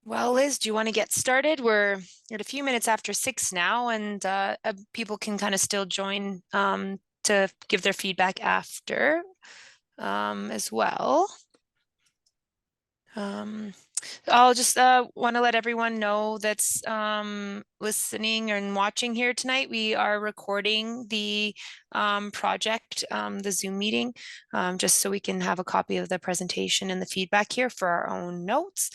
Well, Liz, do you want to get started? We're at a few minutes after 6 now, and people can kind of still join to give their feedback after as well. Um, I'll just want to let everyone know that's listening and watching here tonight. We are recording the project, the Zoom meeting, just so we can have a copy of the presentation and the feedback here for our own notes.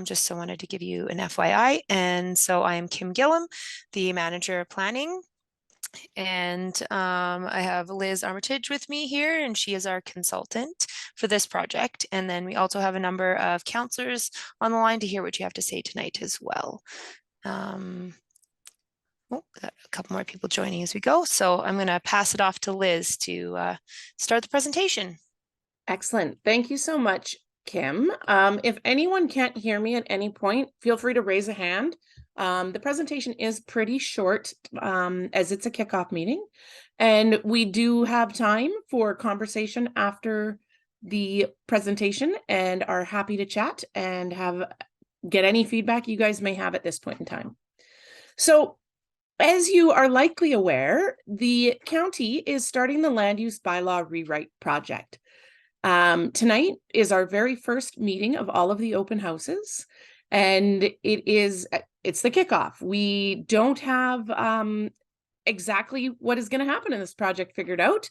Just so I wanted to give you an FYI. And so I am Kim Gillum, the manager of planning. And I have Liz Armitage with me here, and she is our consultant for this project. And then we also have a number of counselors on the line to hear what you have to say tonight as well. Got a couple more people joining as we go. So I'm going to pass it off to Liz to start the presentation. Excellent. Thank you so much, Kim. If anyone can't hear me at any point, feel free to raise a hand. The presentation is pretty short as it's a kickoff meeting, and we do have time for conversation after the presentation and are happy to chat and get any feedback you guys may have at this point in time. So, as you are likely aware, the county is starting the Land Use Bylaw rewrite project. Tonight is our very first meeting of all of the open houses, and it's the kickoff. We don't have exactly what is going to happen in this project figured out,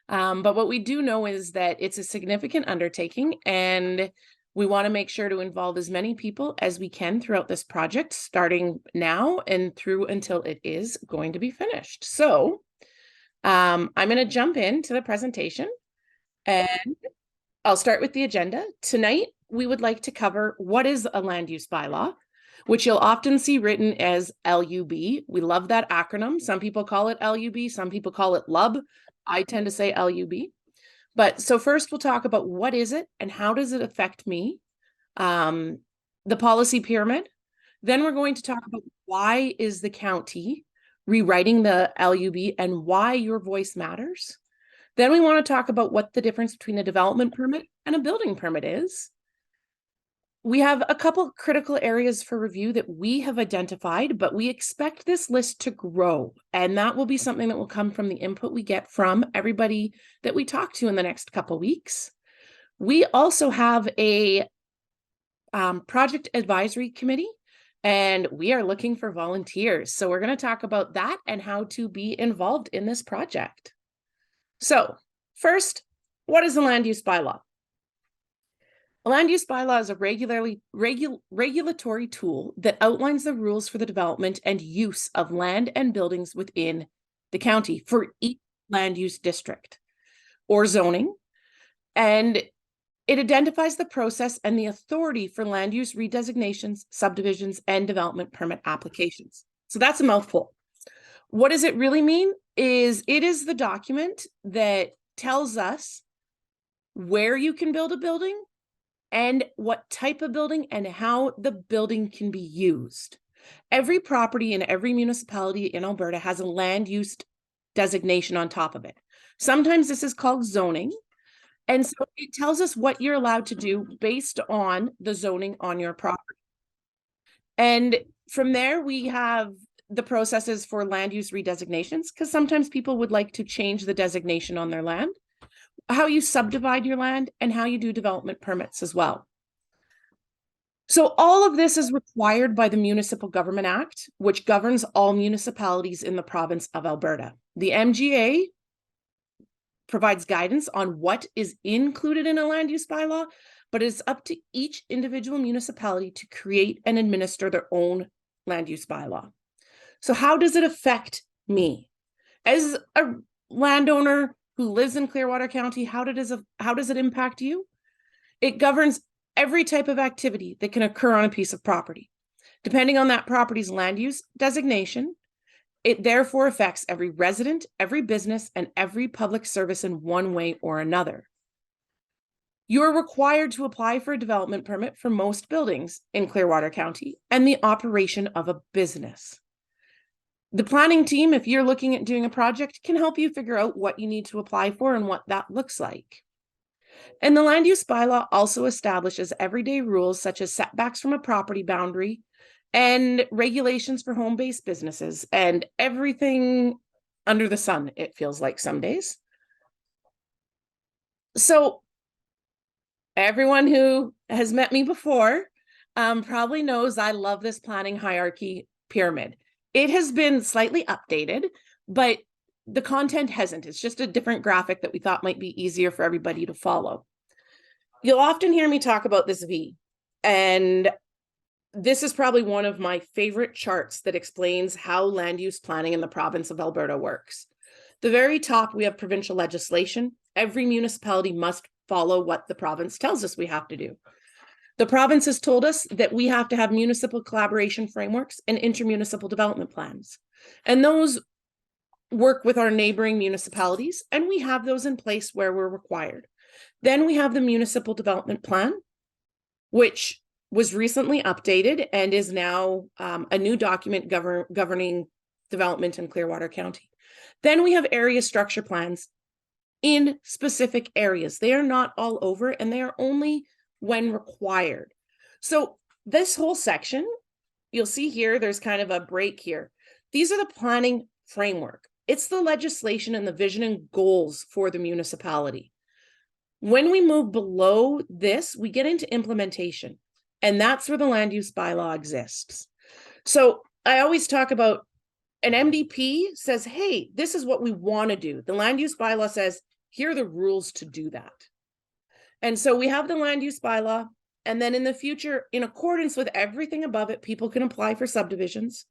but what we do know is that it's a significant undertaking, and we want to make sure to involve as many people as we can throughout this project, starting now and through until it is going to be finished. So I'm going to jump into the presentation, and I'll start with the agenda. Tonight, we would like to cover what is a land use bylaw, which you'll often see written as LUB. We love that acronym. Some people call it LUB, some people call it LUB. I tend to say LUB. But so first we'll talk about what is it and how does it affect me, the policy pyramid. Then we're going to talk about why is the county rewriting the LUB and why your voice matters. Then we want to talk about what the difference between a development permit and a building permit is. We have a couple critical areas for review that we have identified, but we expect this list to grow. And that will be something that will come from the input we get from everybody that we talk to in the next couple weeks. We also have a project advisory committee, and we are looking for volunteers. So we're going to talk about that and how to be involved in this project. So first, what is a land use bylaw? A land use bylaw is a regulatory tool that outlines the rules for the development and use of land and buildings within the county for each land use district or zoning. And it identifies the process and the authority for land use redesignations, subdivisions, and development permit applications. So that's a mouthful. What does it really mean? It is the document that tells us where you can build a building and what type of building and how the building can be used. Every property in every municipality in Alberta has a land use designation on top of it. Sometimes this is called zoning. And so it tells us what you're allowed to do based on the zoning on your property. And from there, we have the processes for land use redesignations, because sometimes people would like to change the designation on their land, how you subdivide your land, and how you do development permits as well. So all of this is required by the Municipal Government Act, which governs all municipalities in the province of Alberta. The MGA provides guidance on what is included in a land use bylaw, but it's up to each individual municipality to create and administer their own land use bylaw. So how does it affect me? As a landowner who lives in Clearwater County, how does it impact you? It governs every type of activity that can occur on a piece of property. Depending on that property's land use designation, it therefore affects every resident, every business, and every public service in one way or another. You're required to apply for a development permit for most buildings in Clearwater County and the operation of a business. The planning team, if you're looking at doing a project, can help you figure out what you need to apply for and what that looks like. And the land use bylaw also establishes everyday rules such as setbacks from a property boundary and regulations for home-based businesses and everything under the sun, it feels like some days. So everyone who has met me before probably knows I love this planning hierarchy pyramid. It has been slightly updated, but the content hasn't. It's just a different graphic that we thought might be easier for everybody to follow. You'll often hear me talk about this V, and this is probably one of my favorite charts that explains how land use planning in the province of Alberta works. The very top, we have provincial legislation. Every municipality must follow what the province tells us we have to do. The province has told us that we have to have municipal collaboration frameworks and intermunicipal development plans. And those work with our neighboring municipalities, and we have those in place where we're required. Then we have the municipal development plan, which was recently updated and is now a new document governing development in Clearwater County. Then we have area structure plans in specific areas. They are not all over, and they are only when required. So this whole section, you'll see here, there's kind of a break here. These are the planning framework. It's the legislation and the vision and goals for the municipality. When we move below this, we get into implementation, and that's where the land use bylaw exists. So I always talk about an MDP says, hey, this is what we want to do. The land use bylaw says, here are the rules to do that. And so we have the land use bylaw, and then in the future, in accordance with everything above it, people can apply for subdivisions.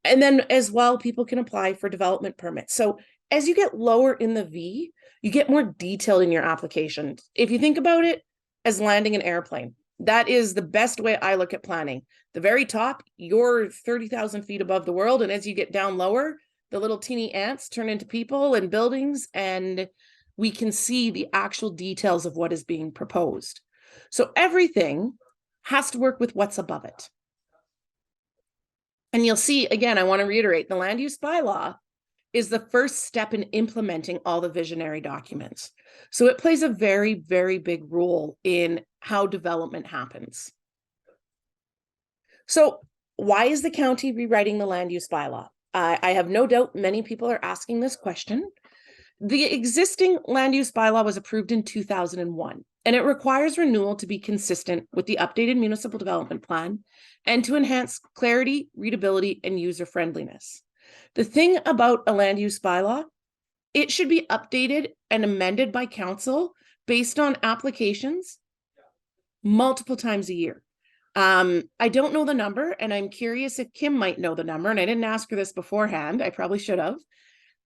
And then as well, people can apply for development permits. So as you get lower in the V, you get more detailed in your application. If you think about it as landing an airplane, that is the best way I look at planning. The very top, you're 30,000 feet above the world. And as you get down lower, the little teeny ants turn into people and buildings, and we can see the actual details of what is being proposed. So everything has to work with what's above it. And you'll see, again, I want to reiterate, the land use bylaw is the first step in implementing all the visionary documents. So it plays a very, very big role in how development happens. So why is the county rewriting the land use bylaw? I have no doubt many people are asking this question. The existing land use bylaw was approved in 2001, and it requires renewal to be consistent with the updated municipal development plan and to enhance clarity, readability, and user friendliness. The thing about a land use bylaw, it should be updated and amended by council based on applications multiple times a year. I don't know the number, and I'm curious if Kim might know the number, and I didn't ask her this beforehand. I probably should have.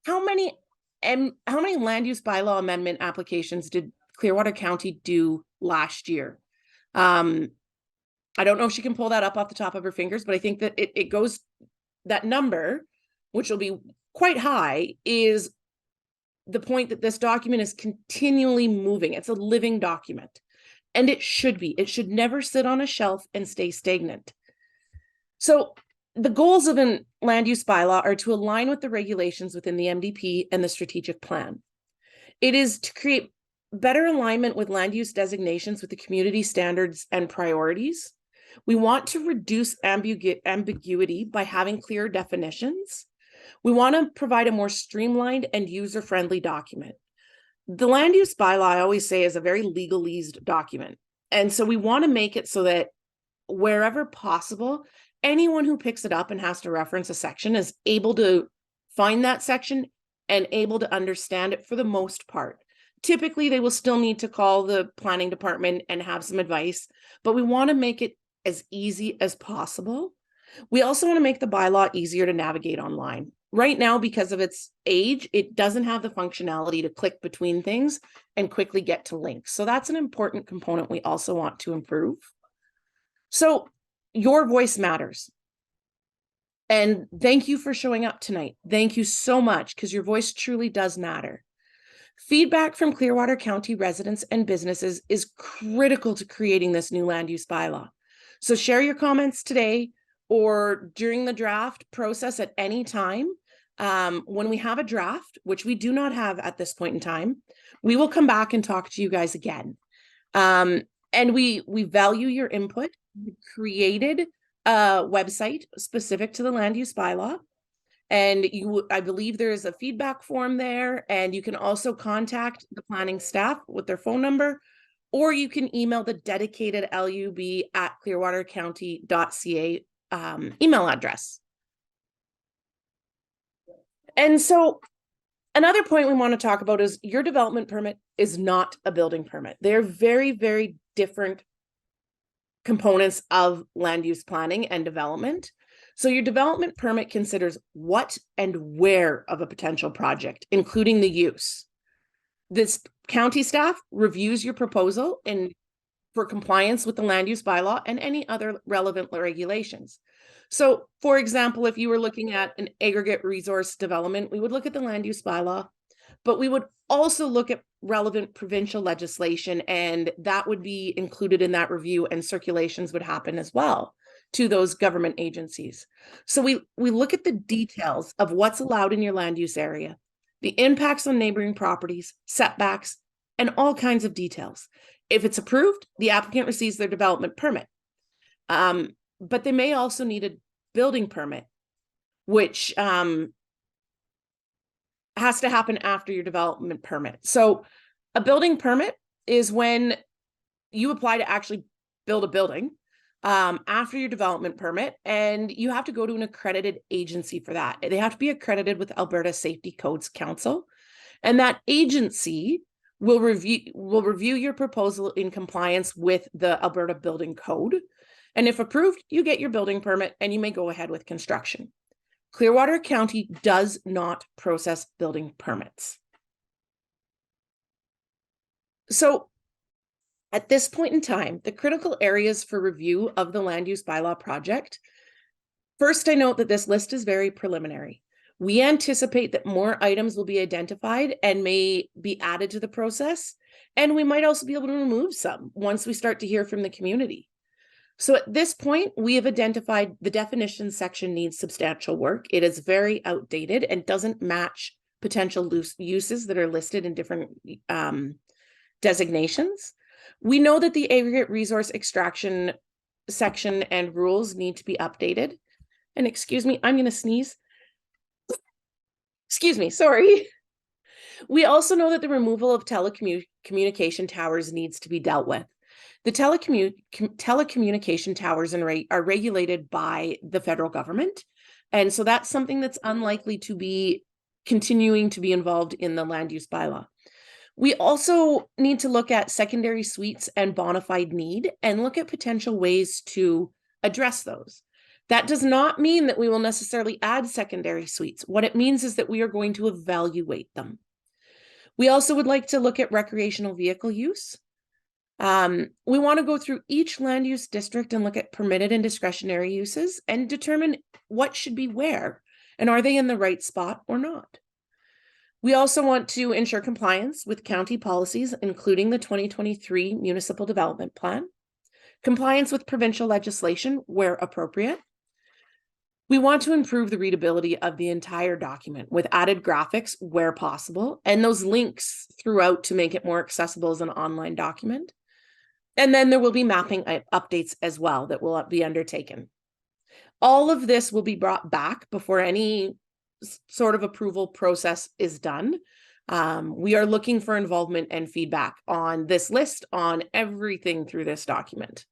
How many land use bylaw amendment applications did Clearwater County do last year? I don't know if she can pull that up off the top of her fingers, but I think that it goes, that number, which will be quite high, is the point that this document is continually moving. It's a living document. And it should be. It should never sit on a shelf and stay stagnant. So the goals of a land use bylaw are to align with the regulations within the MDP and the strategic plan. It is to create better alignment with land use designations with the community standards and priorities. We want to reduce ambiguity by having clear definitions. We want to provide a more streamlined and user-friendly document. The land use bylaw, I always say, is a very legalese document. And so we want to make it so that wherever possible, anyone who picks it up and has to reference a section is able to find that section and able to understand it for the most part. Typically, they will still need to call the planning department and have some advice, but we want to make it as easy as possible. We also want to make the bylaw easier to navigate online. Right now, because of its age, it doesn't have the functionality to click between things and quickly get to links. So that's an important component we also want to improve. So your voice matters. And thank you for showing up tonight. Thank you so much, because your voice truly does matter. Feedback from Clearwater County residents and businesses is critical to creating this new land use bylaw. So share your comments today or during the draft process at any time. When we have a draft, which we do not have at this point in time, we will come back and talk to you guys again. And we value your input. We created a website specific to the land use bylaw. And I believe there is a feedback form there, and you can also contact the planning staff with their phone number, or you can email the dedicated lub@clearwatercounty.ca email address. And so another point we want to talk about is your development permit is not a building permit. They're very, very different components of land use planning and development. So your development permit considers what and where of a potential project, including the use. This county staff reviews your proposal for compliance with the land use bylaw and any other relevant regulations. So, for example, if you were looking at an aggregate resource development, we would look at the land use bylaw, but we would also look at relevant provincial legislation, and that would be included in that review, and circulations would happen as well to those government agencies. So we look at the details of what's allowed in your land use area, the impacts on neighboring properties, setbacks, and all kinds of details. If it's approved, the applicant receives their development permit. But they may also need a building permit, which has to happen after your development permit. So a building permit is when you apply to actually build a building after your development permit, and you have to go to an accredited agency for that. They have to be accredited with Alberta Safety Codes Council, and that agency will review your proposal in compliance with the Alberta Building Code. And if approved, you get your building permit and you may go ahead with construction. Clearwater County does not process building permits. So at this point in time, the critical areas for review of the land use bylaw project. First, I note that this list is very preliminary. We anticipate that more items will be identified and may be added to the process. And we might also be able to remove some once we start to hear from the community. So at this point, we have identified the definition section needs substantial work. It is very outdated and doesn't match potential uses that are listed in different designations. We know that the aggregate resource extraction section and rules need to be updated. And excuse me, I'm going to sneeze. Excuse me, sorry. We also know that the removal of telecommunication towers needs to be dealt with. The telecommunication towers are regulated by the federal government. And so that's something that's unlikely to be continuing to be involved in the land use bylaw. We also need to look at secondary suites and bona fide need and look at potential ways to address those. That does not mean that we will necessarily add secondary suites. What it means is that we are going to evaluate them. We also would like to look at recreational vehicle use. We want to go through each land use district and look at permitted and discretionary uses and determine what should be where and are they in the right spot or not. We also want to ensure compliance with county policies, including the 2023 Municipal Development Plan, compliance with provincial legislation where appropriate. We want to improve the readability of the entire document with added graphics where possible, and those links throughout to make it more accessible as an online document. And then there will be mapping updates as well that will be undertaken. All of this will be brought back before any sort of approval process is done. We are looking for involvement and feedback on this list, on everything through this document.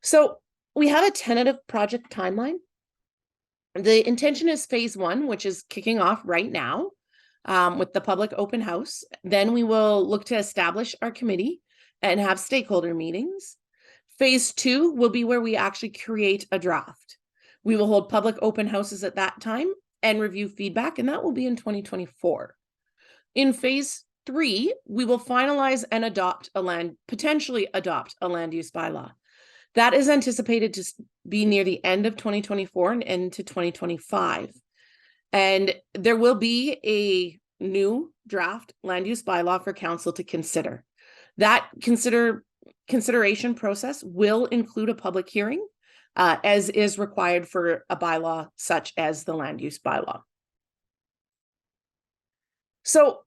So we have a tentative project timeline. The intention is phase 1, which is kicking off right now with the public open house. Then we will look to establish our committee and have stakeholder meetings. Phase 2 will be where we actually create a draft. We will hold public open houses at that time and review feedback, and that will be in 2024. In phase 3, we will finalize and potentially adopt a land use bylaw. That is anticipated to be near the end of 2024 and into 2025. And there will be a new draft land use bylaw for council to consider. That consideration process will include a public hearing, as is required for a bylaw such as the land use bylaw. So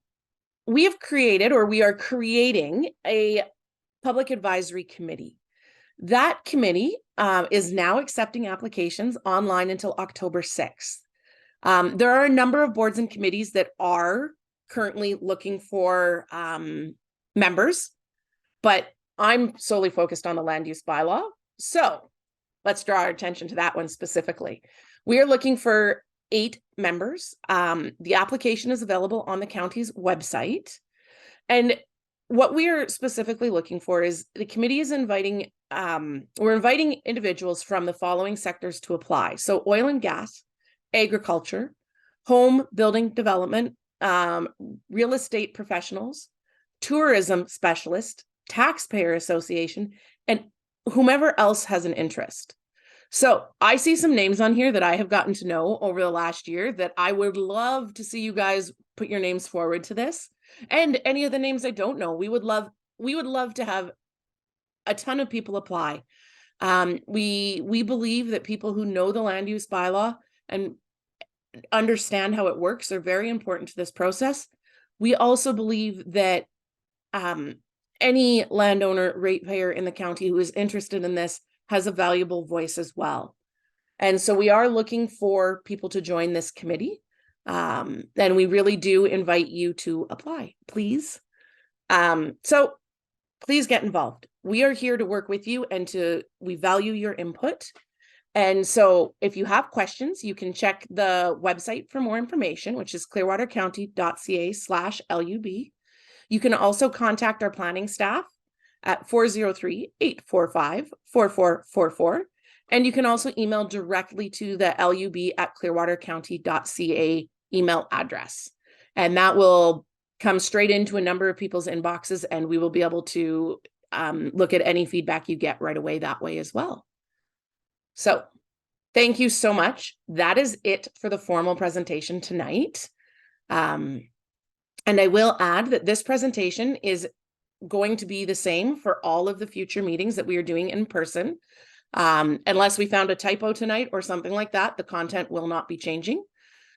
we are creating a Public Advisory Committee. That committee is now accepting applications online until October 6th. There are a number of boards and committees that are currently looking for members, but I'm solely focused on the land use bylaw. So let's draw our attention to that one specifically. We are looking for 8 members. The application is available on the county's website. And what we are specifically looking for is the committee is inviting, we're inviting individuals from the following sectors to apply. So oil and gas, agriculture, home building development, real estate professionals, tourism specialist, taxpayer association, and whomever else has an interest. So I see some names on here that I have gotten to know over the last year that I would love to see you guys put your names forward to this. And any of the names I don't know, we would love to have a ton of people apply. We believe that people who know the land use bylaw and understand how it works are very important to this process. We also believe that any landowner, ratepayer in the county who is interested in this has a valuable voice as well. And so we are looking for people to join this committee. And we really do invite you to apply, please. So please get involved. We are here to work with you and we value your input. And so if you have questions, you can check the website for more information, which is clearwatercounty.ca/LUB. You can also contact our planning staff at 403-845-4444. And you can also email directly to the lub@clearwatercounty.ca email address. And that will come straight into a number of people's inboxes, and we will be able to look at any feedback you get right away that way as well. So thank you so much. That is it for the formal presentation tonight. And I will add that this presentation is going to be the same for all of the future meetings that we are doing in person. Unless we found a typo tonight or something like that, the content will not be changing.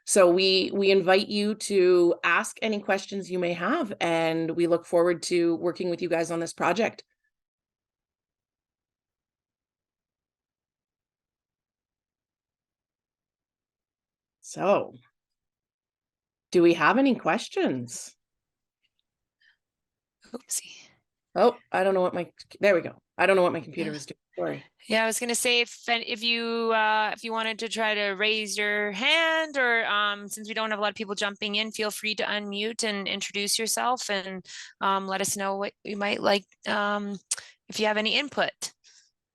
So we invite you to ask any questions you may have, and we look forward to working with you guys on this project. So, do we have any questions? Oopsie. Oh, I don't know what there we go. I don't know what my computer is doing. Sorry. Yeah, I was gonna say if you wanted to try to raise your hand, or since we don't have a lot of people jumping in, feel free to unmute and introduce yourself and let us know what you might like if you have any input.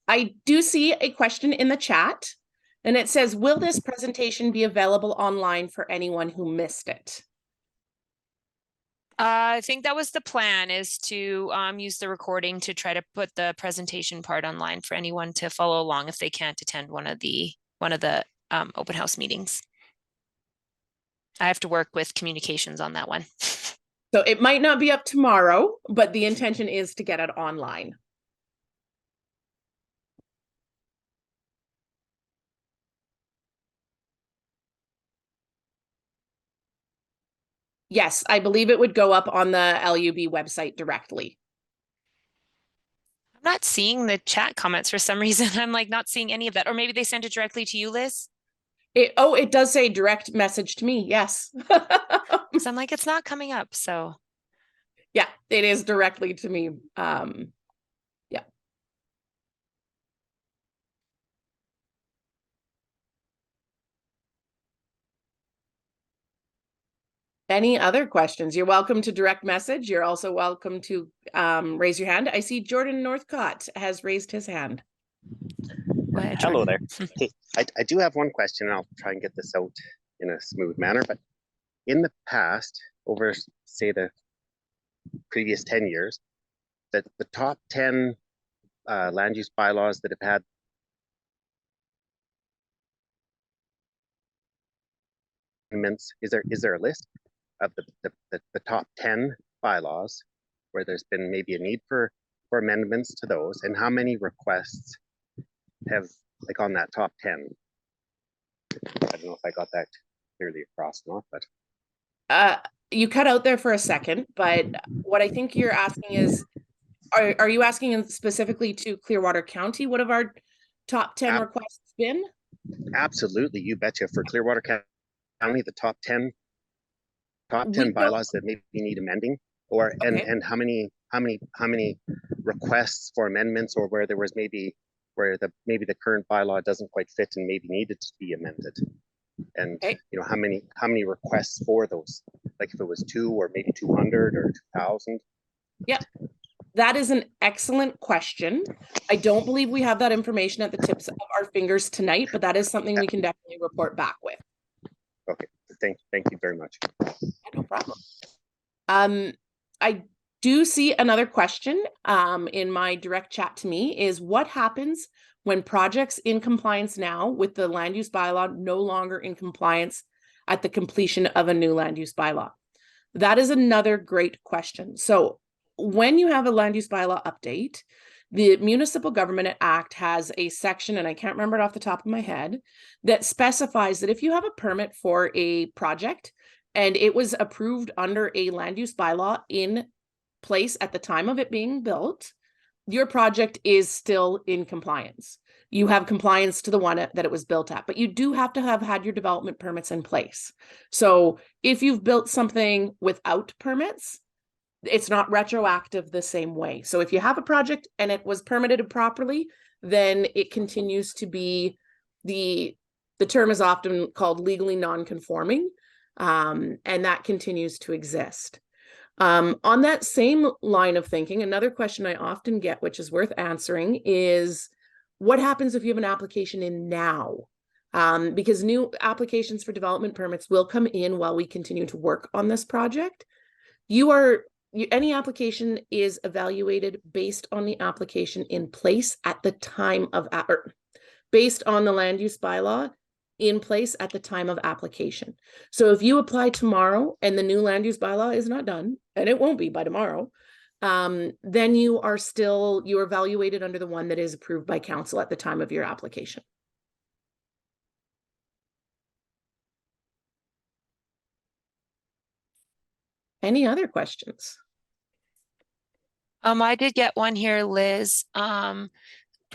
I do see a question in the chat, and it says, will this presentation be available online for anyone who missed it? I think that was the plan, is to use the recording to try to put the presentation part online for anyone to follow along if they can't attend one of the open house meetings. I have to work with communications on that one. So it might not be up tomorrow, but the intention is to get it online. Yes, I believe it would go up on the LUB website directly. I'm not seeing the chat comments for some reason. I'm like not seeing any of that. Or maybe they sent it directly to you, Liz. It does say direct message to me. Yes. So I'm like, it's not coming up. So yeah, it is directly to me. Yeah. Any other questions? You're welcome to direct message. You're also welcome to raise your hand. I see Jordan Northcott has raised his hand. go ahead, Hello Jordan. there. Hey, I do have one question, and I'll try and get this out in a smooth manner. But in the past, over say the previous 10 years, the top 10 land use bylaws that have had amendments, is there a list of the top 10 bylaws where there's been maybe a need for amendments to those, and how many requests have, like, on that top 10? I don't know if I got that clearly across or not, but You cut out there for a second, but what I think you're asking is, Are you asking specifically to Clearwater County? What have our top 10 Ab- requests been? Absolutely, you betcha. For Clearwater County, the top We 10 don't, bylaws that maybe need amending, or okay. and how many requests for amendments, or where there was where maybe the current bylaw doesn't quite fit and maybe needed to be amended. And Okay. how many requests for those, like if it was 2 or maybe 200 or 2,000. Yep. That is an excellent question. I don't believe we have that information at the tips of our fingers tonight, but that is something we can definitely report back with. Okay, thank you very much. No problem. I do see another question in my direct chat to me is what happens when projects in compliance now with the land use bylaw no longer in compliance at the completion of a new land use bylaw? That is another great question. So when you have a land use bylaw update, the Municipal Government Act has a section, and I can't remember it off the top of my head, that specifies that if you have a permit for a project and it was approved under a land use bylaw in place at the time of it being built, your project is still in compliance. You have compliance to the one that it was built at, but you do have to have had your development permits in place. So if you've built something without permits, it's not retroactive the same way. So if you have a project and it was permitted properly, then it continues to be the term is often called legally non-conforming, and that continues to exist. On that same line of thinking, another question I often get, which is worth answering, is what happens if you have an application in now? Because new applications for development permits will come in while we continue to work on this project. Any application is evaluated based on the application in place at the time of, or based on the land use bylaw in place at the time of application. So if you apply tomorrow and the new land use bylaw is not done, and it won't be by tomorrow, then you are evaluated under the one that is approved by council at the time of your application. Any other questions? I did get one here, Liz, from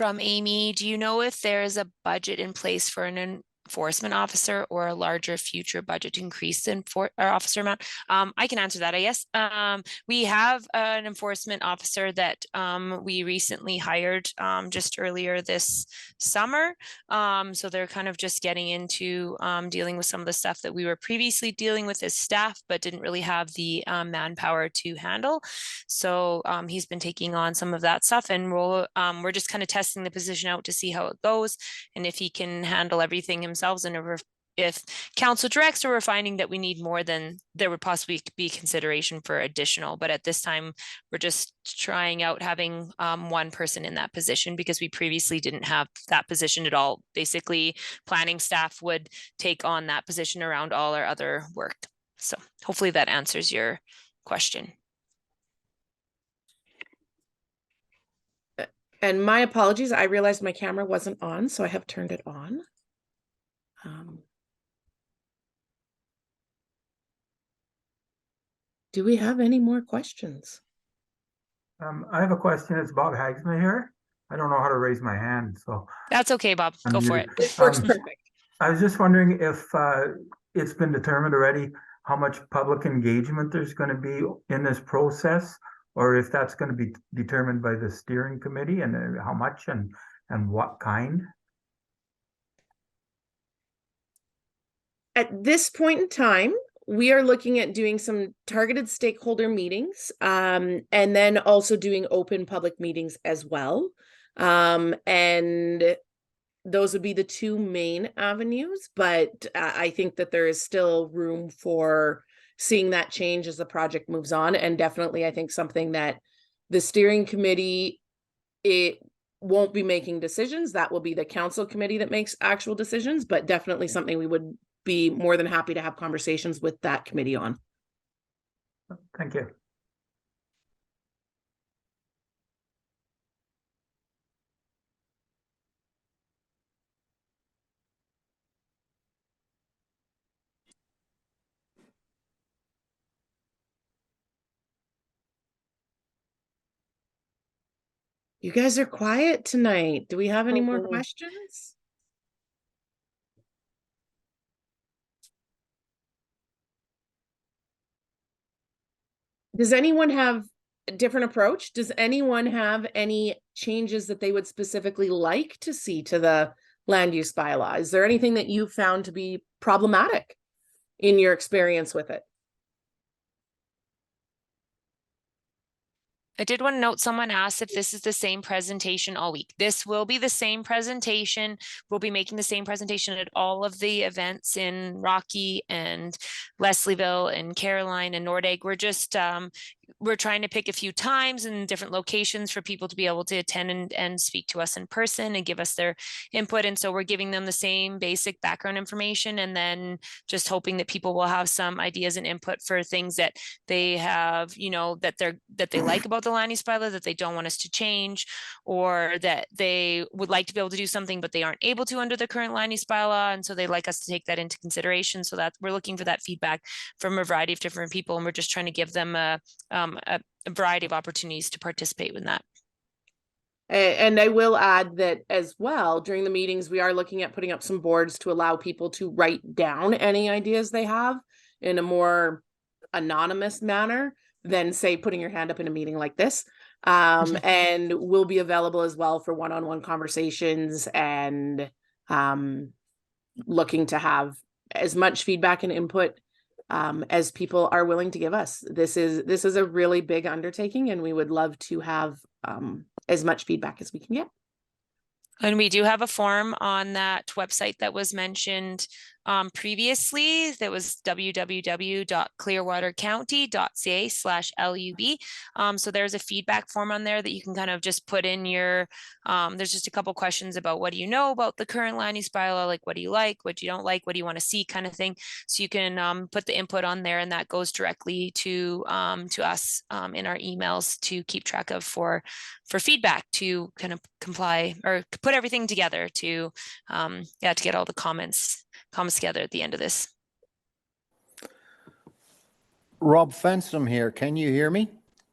Amy. Do you know if there is a budget in place for an enforcement officer or a larger future budget to increase the officer amount? I can answer that, I guess. We have an enforcement officer that we recently hired just earlier this summer. So they're kind of just getting into dealing with some of the stuff that we were previously dealing with as staff, but didn't really have the manpower to handle. So he's been taking on some of that stuff, and we're just kind of testing the position out to see how it goes and if he can handle everything himself. And if council directs or we're finding that we need more, then there would possibly be consideration for additional. But at this time, we're just trying out having one person in that position because we previously didn't have that position at all. Basically, planning staff would take on that position around all our other work. So hopefully that answers your question. And my apologies, I realized my camera wasn't on, so I have turned it on. Do we have any more questions? I have a question. It's Bob Hagsma here. I don't know how to raise my hand, so. That's okay, Bob. Go for it. It works perfect. I was just wondering if it's been determined already how much public engagement there's going to be in this process, or if that's going to be determined by the steering committee, and how much and what kind. At this point in time, we are looking at doing some targeted stakeholder meetings, and then also doing open public meetings as well. And those would be the two main avenues, but I think that there is still room for seeing that change as the project moves on. And definitely, I think something that the steering committee, it won't be making decisions. That will be the council committee that makes actual decisions, but definitely something we would be more than happy to have conversations with that committee on. Thank you. You guys are quiet tonight. Do we have any more Mhm. questions? Does anyone have a different approach? Does anyone have any changes that they would specifically like to see to the land use bylaw? Is there anything that you found to be problematic in your experience with it? I did want to note, someone asked if this is the same presentation all week. This will be the same presentation. We'll be making the same presentation at all of the events in Rocky and Leslieville and Caroline and Nordegg. We're trying to pick a few times and different locations for people to be able to attend and speak to us in person and give us their input. And so we're giving them the same basic background information, and then just hoping that people will have some ideas and input for things that they have, that they like about the land use bylaw that they don't want us to change, or that they would like to be able to do something but they aren't able to under the current land use bylaw, and so they'd like us to take that into consideration. So that we're looking for that feedback from a variety of different people, and we're just trying to give them a variety of opportunities to participate in that. And I will add that as well, during the meetings, we are looking at putting up some boards to allow people to write down any ideas they have in a more anonymous manner than, say, putting your hand up in a meeting like this. And will be available as well for one-on-one conversations, and looking to have as much feedback and input as people are willing to give us. This is a really big undertaking, and we would love to have as much feedback as we can get. And we do have a form on that website that was mentioned previously. That was www.clearwatercounty.ca/LUB. So there's a feedback form on there that you can kind of just put in your, there's just a couple questions about what do you know about the current land use bylaw, like what do you like, what you don't like, what do you want to see, kind of thing. So you can put the input on there, and that goes directly to us in our emails to keep track of for feedback, to kind of comply or put everything together to get all the comments together at the end of this. Rob Fensom here. Can you hear me?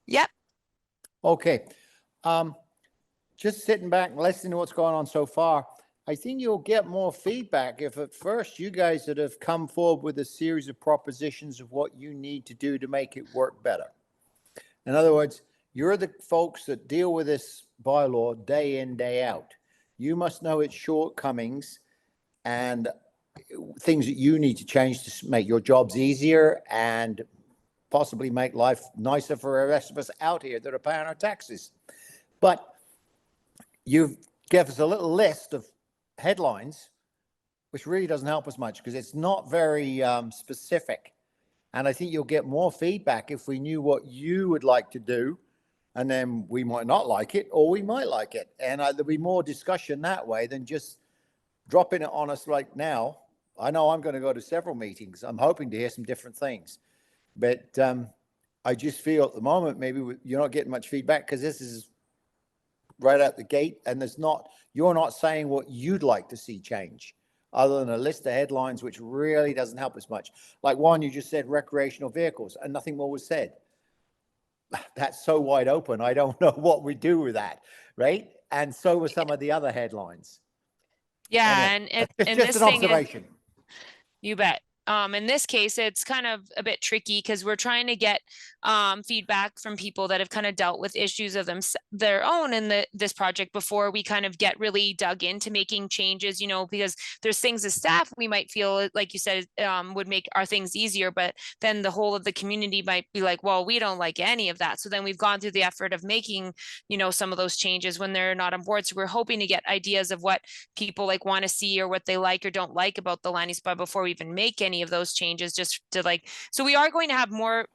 Yep. Okay. Just sitting back and listening to what's going on so far. I think you'll get more feedback if at first you guys that have come forward with a series of propositions of what you need to do to make it work better. In other words, you're the folks that deal with this bylaw day in, day out. You must know its shortcomings and things that you need to change to make your jobs easier and possibly make life nicer for the rest of us out here that are paying our taxes. But you've given us a little list of headlines, which really doesn't help us much because it's not very specific. And I think you'll get more feedback if we knew what you would like to do. And then we might not like it, or we might like it. And there'll be more discussion that way than just dropping it on us like now. I know I'm going to go to several meetings. I'm hoping to hear some different things. But I just feel at the moment, maybe you're not getting much feedback because this is right out the gate. And you're not saying what you'd like to see change, other than a list of headlines, which really doesn't help us much. Like one, you just said recreational vehicles and nothing more was said. That's so wide open. I don't know what we do with that, right? And so were some of the other headlines. Yeah, Anyway, and it's and just this an thing is, observation. you bet. In this case, it's kind of a bit tricky because we're trying to get feedback from people that have kind of dealt with issues of their own in this project before we kind of get really dug into making changes, because there's things as staff we might feel, like you said, would make our things easier, but then the whole of the community might be like, well, we don't like any of that. So then we've gone through the effort of making, some of those changes when they're not on board. So we're hoping to get ideas of what people like want to see or what they like or don't like about the land use bylaw before we even make any of those changes, just to so we are going to have more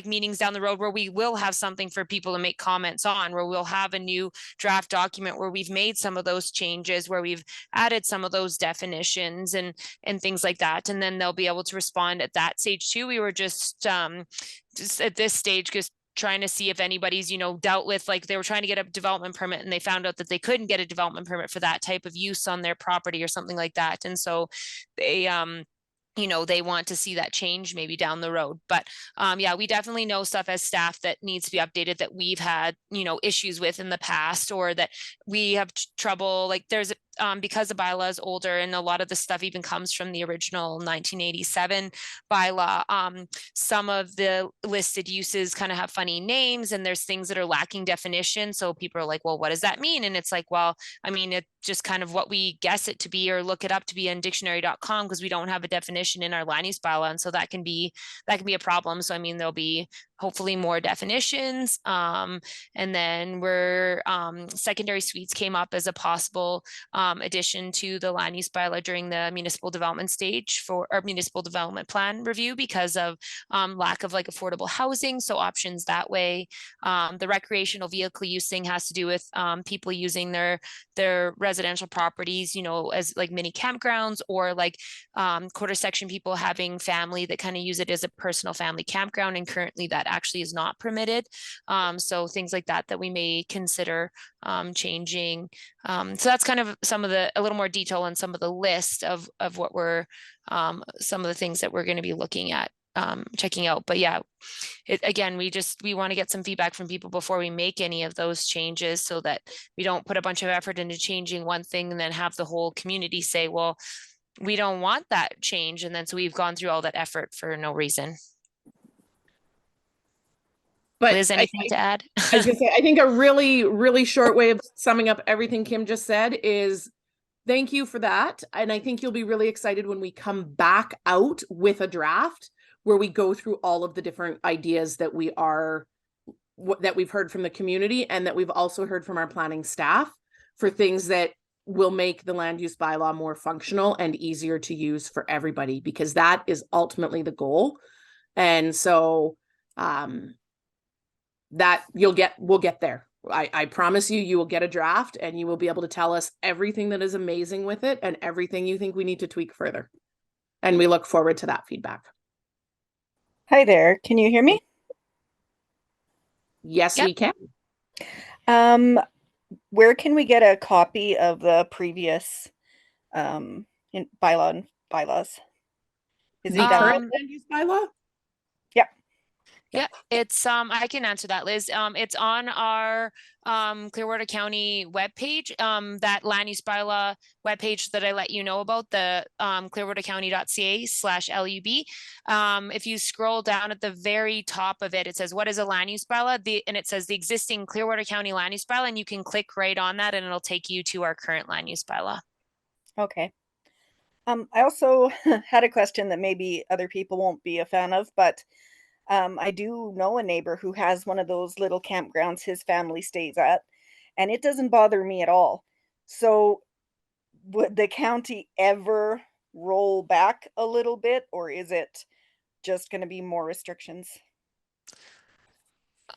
meetings down the road where we will have something for people to make comments on, where we'll have a new draft document where we've made some of those changes, where we've added some of those definitions and things like that, and then they'll be able to respond at that stage too. We were just at this stage just trying to see if anybody's dealt with, like, they were trying to get a development permit and they found out that they couldn't get a development permit for that type of use on their property or something like that, and so they you know, they want to see that change maybe down the road. But yeah, we definitely know stuff as staff that needs to be updated that we've had, you know, issues with in the past, or that we have trouble, like there's because the bylaw is older and a lot of the stuff even comes from the original 1987 bylaw. Some of the listed uses kind of have funny names, and there's things that are lacking definition. So people are like, well, what does that mean? And it's like, well, I mean, it's just kind of what we guess it to be or look it up to be on dictionary.com, because we don't have a definition in our land use bylaw. And so that can be a problem. So I mean, there'll be hopefully more definitions. And then we're secondary suites came up as a possible addition to the land use bylaw during the municipal development stage for our municipal development plan review, because of lack of like affordable housing. So options that way. The recreational vehicle use thing has to do with people using their residential properties, you know, as like mini campgrounds, or like quarter section people having family that kind of use it as a personal family campground, and currently that actually is not permitted. So things like that we may consider changing. So that's kind of some of the, a little more detail on some of the list of what we're some of the things that we're going to be looking at checking out. But yeah, again, we want to get some feedback from people before we make any of those changes, so that we don't put a bunch of effort into changing one thing and then have the whole community say, well, we don't want that change. And then so we've gone through all that effort for no reason. But Liz, anything to add? I was gonna say, I think a really, really short way of summing up everything Kim just said is thank you for that. And I think you'll be really excited when we come back out with a draft where we go through all of the different ideas that we've heard from the community, and that we've also heard from our planning staff, for things that will make the land use bylaw more functional and easier to use for everybody, because that is ultimately the goal. And so that we'll get there. I promise you will get a draft, and you will be able to tell us everything that is amazing with it and everything you think we need to tweak further. And we look forward to that feedback. Hi there. Can you hear me? Yes, Yep. we can. Where can we get a copy of the previous bylaws? Is The it current land use bylaw? Yeah, it's I can answer that, Liz. It's on our Clearwater County webpage, that land use bylaw webpage that I let you know about, the clearwatercounty.ca/LUB. If you scroll down at the very top of it, it says, what is a land use bylaw? And it says the existing Clearwater County land use bylaw, and you can click right on that and it'll take you to our current land use bylaw. Okay. I also had a question that maybe other people won't be a fan of, but I do know a neighbor who has one of those little campgrounds his family stays at, and it doesn't bother me at all. So would the county ever roll back a little bit, or is it just going to be more restrictions?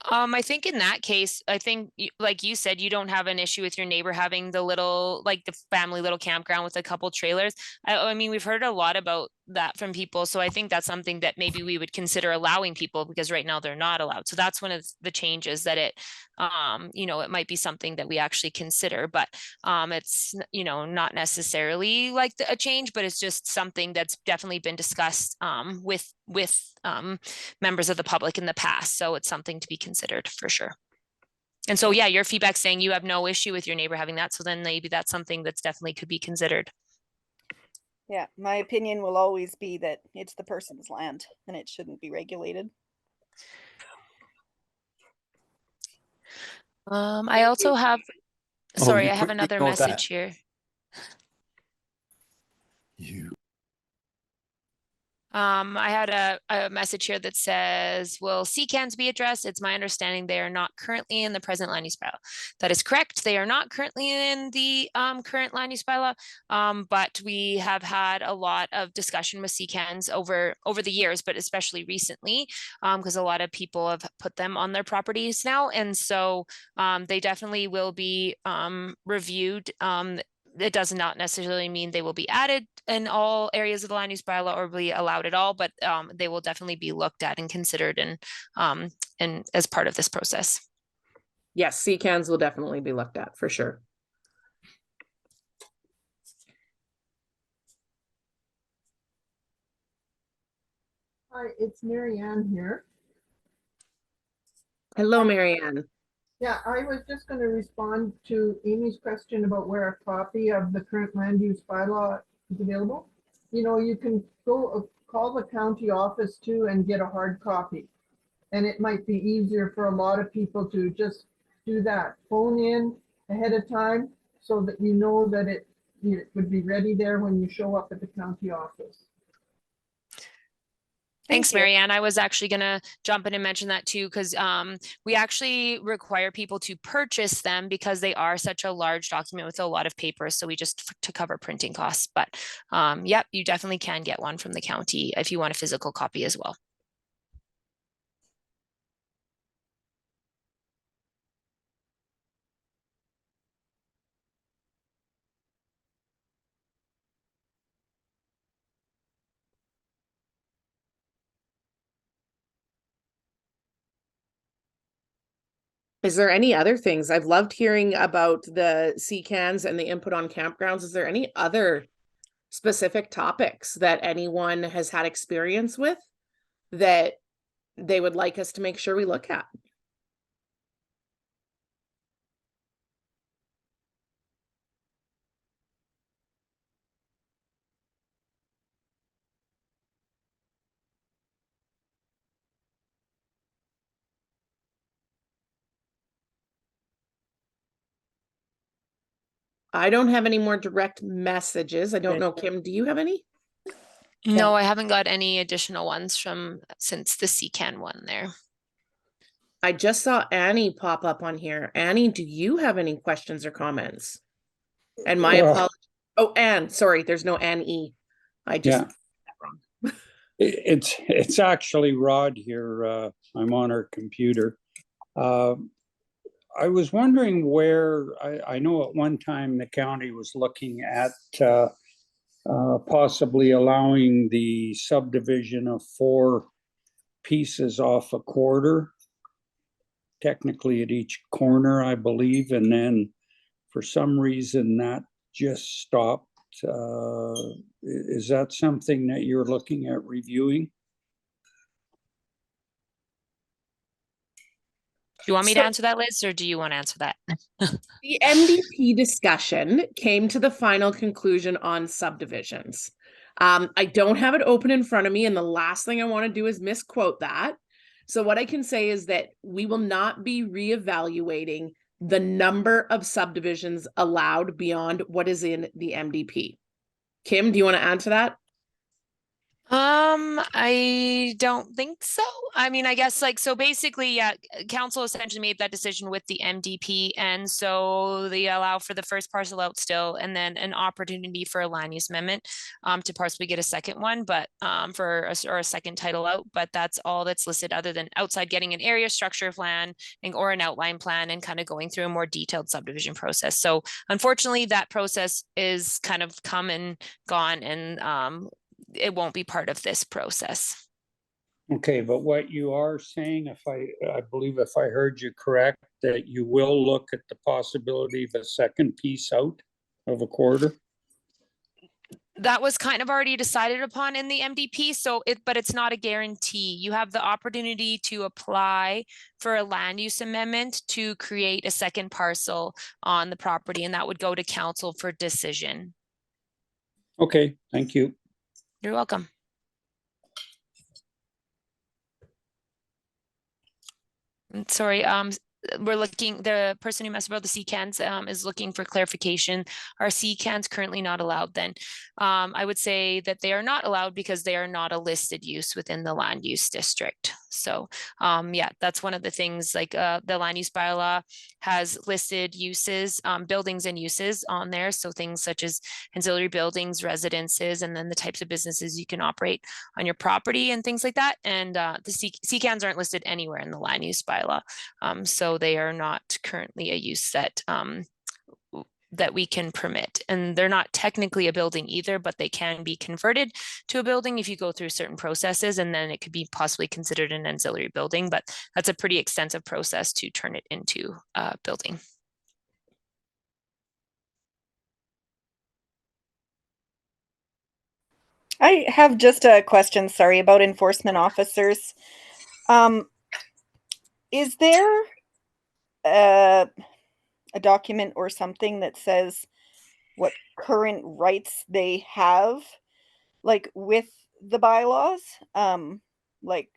I think in that case, I think like you said, you don't have an issue with your neighbor having the little, like the family little campground with a couple trailers. I mean, we've heard a lot about that from people. So I think that's something that maybe we would consider allowing people, because right now they're not allowed. So that's one of the changes that it, you know, it might be something that we actually consider, but it's, you know, not necessarily like a change, but it's just something that's definitely been discussed with members of the public in the past. So it's something to be considered for sure. And so, yeah, your feedback saying you have no issue with your neighbor having that. So then maybe that's something that's definitely could be considered. Yeah, my opinion will always be that it's the person's land and it shouldn't be regulated. I also have, sorry, I have quickly another note message that. here. I had a message here that says, will CCANs be addressed? It's my understanding they are not currently in the present land use bylaw. That is correct. They are not currently in the current land use bylaw, but we have had a lot of discussion with CCANs over the years, but especially recently, because a lot of people have put them on their properties now. And so they definitely will be reviewed. It does not necessarily mean they will be added in all areas of the land use bylaw or be allowed at all, but they will definitely be looked at and considered and as part of this process. Yes, CCANs will definitely be looked at for sure. Hi, it's Mary Ann here. Hello, Marianne. Yeah, I was just going to respond to Amy's question about where a copy of the current land use bylaw is available. You know, you can go call the county office too and get a hard copy. And it might be easier for a lot of people to just do that. Phone in ahead of time so that you know that it would be ready there when you show up at the county office. Thanks, you. Marianne. I was actually going to jump in and mention that too, because we actually require people to purchase them because they are such a large document with a lot of papers. So we just to cover printing costs. But yep, you definitely can get one from the county if you want a physical copy as well. Is there any other things? I've loved hearing about the CCANs and the input on campgrounds. Is there any other specific topics that anyone has had experience with that they would like us to make sure we look at? I don't have any more direct messages. I don't know, Kim, do you have any? No, I haven't got any additional ones from since the CCAN one there. I just saw Annie pop up on here. Annie, do you have any questions or comments? And my apologies. Oh, Anne, sorry, there's no Anne E. I just got that wrong. It's actually Rod here. I'm on our computer. I was wondering where, I know at one time the county was looking at possibly allowing the subdivision of 4 pieces off a quarter, technically at each corner, I believe, and then for some reason that just stopped. Is that something that you're looking at reviewing? Do you want me to answer that, Liz, or do you want to answer that? The MDP discussion came to the final conclusion on subdivisions. I don't have it open in front of me, and the last thing I want to do is misquote that. So what I can say is that we will not be reevaluating the number of subdivisions allowed beyond what is in the MDP. Kim, do you want to add to that? I don't think so. I mean, I guess so basically, yeah, council essentially made that decision with the MDP. And so they allow for the first parcel out still, and then an opportunity for a land use amendment, to possibly get a second one, but, or a second title out, but that's all that's listed other than outside getting an area structure plan or an outline plan and kind of going through a more detailed subdivision process. So unfortunately that process is kind of come and gone, and, it won't be part of this process. Okay, but what you are saying, I believe if I heard you correct, that you will look at the possibility of a second piece out of a quarter? That was kind of already decided upon in the MDP, but it's not a guarantee. You have the opportunity to apply for a land use amendment to create a second parcel on the property, and that would go to council for decision. Okay, thank you. You're welcome. Sorry, we're looking, the person who messed about the CCANs is looking for clarification. Are CCANs currently not allowed then? I would say that they are not allowed because they are not a listed use within the land use district. So yeah, that's one of the things, like the land use bylaw has listed uses, buildings and uses on there. So things such as ancillary buildings, residences, and then the types of businesses you can operate on your property and things like that. And the CCANs aren't listed anywhere in the land use bylaw. So they are not currently a use that we can permit. And they're not technically a building either, but they can be converted to a building if you go through certain processes, and then it could be possibly considered an ancillary building, but that's a pretty extensive process to turn it into a building. I have just a question, sorry, about enforcement officers. Is there a document or something that says what current rights they have, like with the bylaws? Like,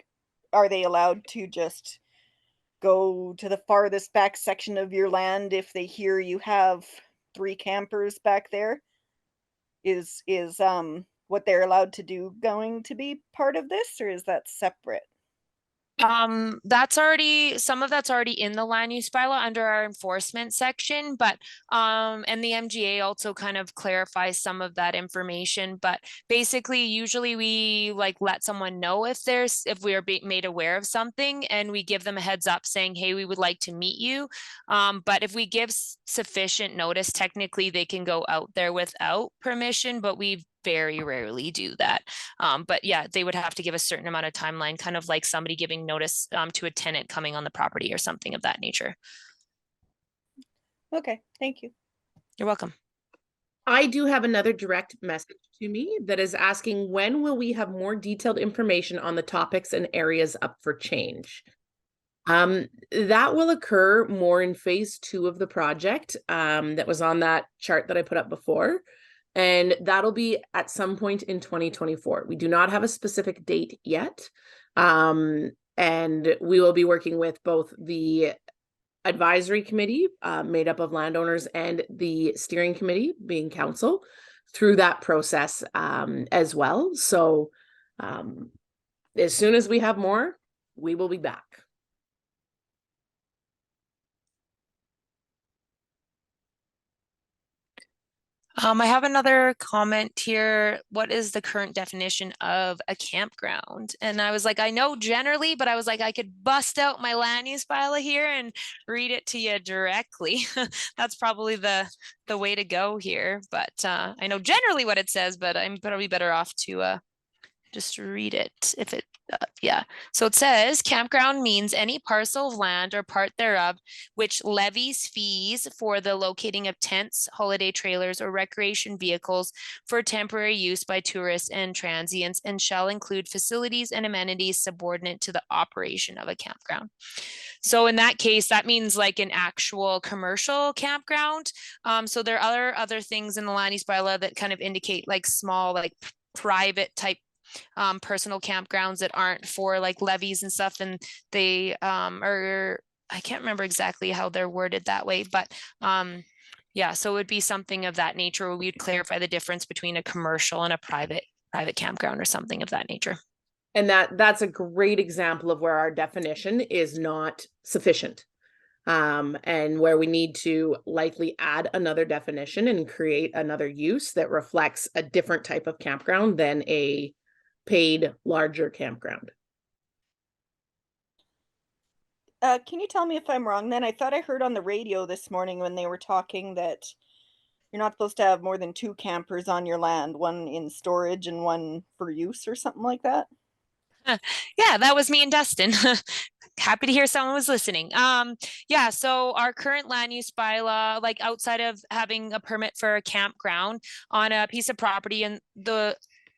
are they allowed to just go to the farthest back section of your land if they hear you have 3 campers back there? Is what they're allowed to do going to be part of this, or is that separate? That's already, some of that's already in the land use bylaw under our enforcement section, but and the MGA also kind of clarifies some of that information. But basically, usually we like let someone know if we are being made aware of something, and we give them a heads up saying, hey, we would like to meet you. But if we give sufficient notice, technically they can go out there without permission, but we very rarely do that. But yeah, they would have to give a certain amount of timeline, kind of like somebody giving notice to a tenant coming on the property or something of that nature. Okay, thank you. You're welcome. I do have another direct message to me that is asking, when will we have more detailed information on the topics and areas up for change? That will occur more in phase 2 of the project, that was on that chart that I put up before. And that'll be at some point in 2024. We do not have a specific date yet. And we will be working with both the advisory committee, made up of landowners, and the steering committee, being council, through that process as well. So as soon as we have more, we will be back. I have another comment here. What is the current definition of a campground? And I was like, I know generally, but I was like, I could bust out my land use bylaw here and read it to you directly. That's probably the way to go here. But I know generally what it says, but I'm probably better off to just read it if it yeah. So it says campground means any parcel of land or part thereof which levies fees for the locating of tents, holiday trailers, or recreation vehicles for temporary use by tourists and transients, and shall include facilities and amenities subordinate to the operation of a campground. So in that case, that means like an actual commercial campground. So there are other things in the land use bylaw that kind of indicate like small, like private type personal campgrounds that aren't for like levies and stuff, and they are, I can't remember exactly how they're worded that way, but yeah, so it would be something of that nature where we'd clarify the difference between a commercial and a private campground or something of that nature. And that's a great example of where our definition is not sufficient. And where we need to likely add another definition and create another use that reflects a different type of campground than a paid larger campground. Can you tell me if I'm wrong then? I thought I heard on the radio this morning when they were talking that you're not supposed to have more than 2 campers on your land, one in storage and one for use or something like that. Yeah, that was me and Dustin. Happy to hear someone was listening. Yeah, so our current land use bylaw, like outside of having a permit for a campground on a piece of property, and